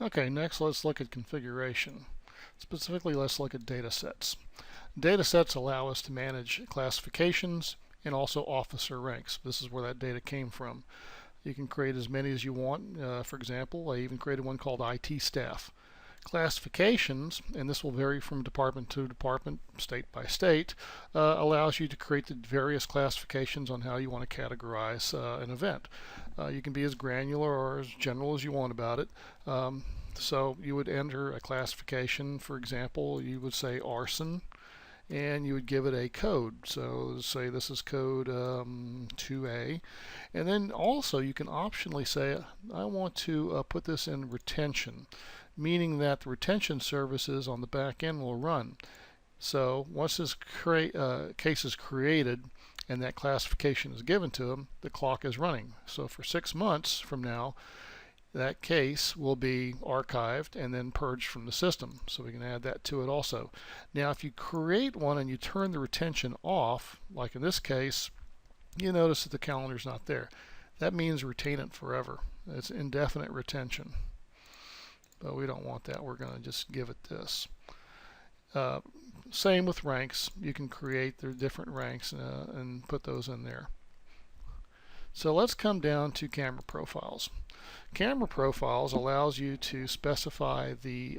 Okay, next let's look at configuration. Specifically, let's look at data sets. Data sets allow us to manage classifications and also officer ranks. This is where that data came from. You can create as many as you want. For example, I even created one called IT staff. Classifications, and this will vary from department to department, state by state, allows you to create the various classifications on how you want to categorize an event. You can be as granular or as general as you want about it. So you would enter a classification. For example, you would say arson, and you would give it a code. So say this is code 2A. And then also you can optionally say, I want to put this in retention, meaning that the retention services on the back end will run. So once this case is created and that classification is given to them, the clock is running. So for 6 months from now, that case will be archived and then purged from the system. So we can add that to it also. Now if you create one and you turn the retention off, like in this case, you notice that the calendar is not there. That means retain it forever. It's indefinite retention. But we don't want that. We're going to just give it this. Same with ranks. You can create their different ranks and put those in there. So let's come down to camera profiles. Camera profiles allows you to specify the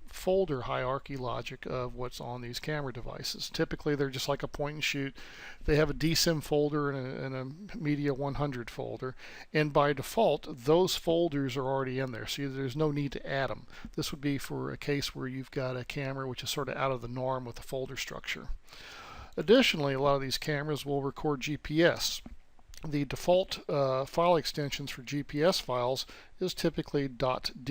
folder hierarchy logic of what's on these camera devices. Typically they're just like a point and shoot. They have a DSIM folder and a Media 100 folder, and by default those folders are already in there, so there's no need to add them. This would be for a case where you've got a camera which is sort of out of the norm with the folder structure. Additionally, a lot of these cameras will record GPS. The default file extensions for GPS files is typically .dat and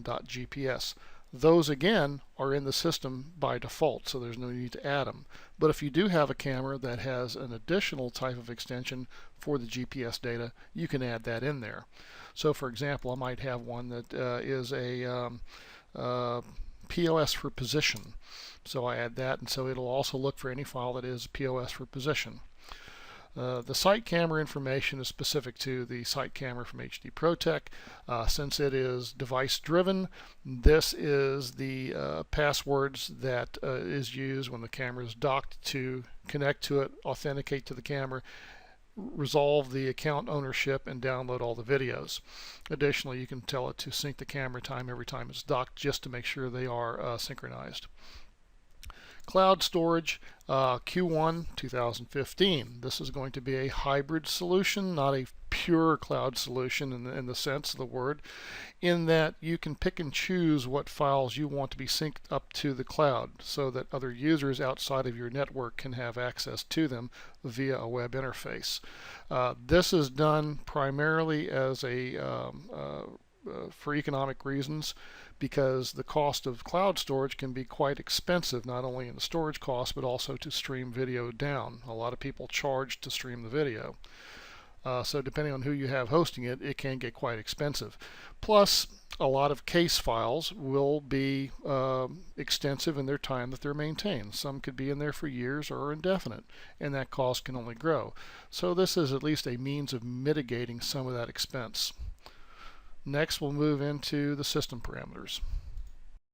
.gps. Those again are in the system by default, so there's no need to add them. But if you do have a camera that has an additional type of extension for the GPS data, you can add that in there. So for example, I might have one that is a POS for position. So I add that, and so it'll also look for any file that is POS for position. The site camera information is specific to the site camera from HD ProTech. Since it is device driven, this is the passwords that is used when the camera is docked to connect to it, authenticate to the camera, resolve the account ownership, and download all the videos. Additionally, you can tell it to sync the camera time every time it's docked just to make sure they are synchronized. Cloud storage, Q1 2015. This is going to be a hybrid solution, not a pure cloud solution in the sense of the word, in that you can pick and choose what files you want to be synced up to the cloud so that other users outside of your network can have access to them via a web interface. This is done primarily as for economic reasons, because the cost of cloud storage can be quite expensive, not only in the storage cost but also to stream video down. A lot of people charge to stream the video. So depending on who you have hosting it, it can get quite expensive. Plus, a lot of case files will be extensive in their time that they're maintained. Some could be in there for years or indefinite, and that cost can only grow. So this is at least a means of mitigating some of that expense. Next, we'll move into the system parameters.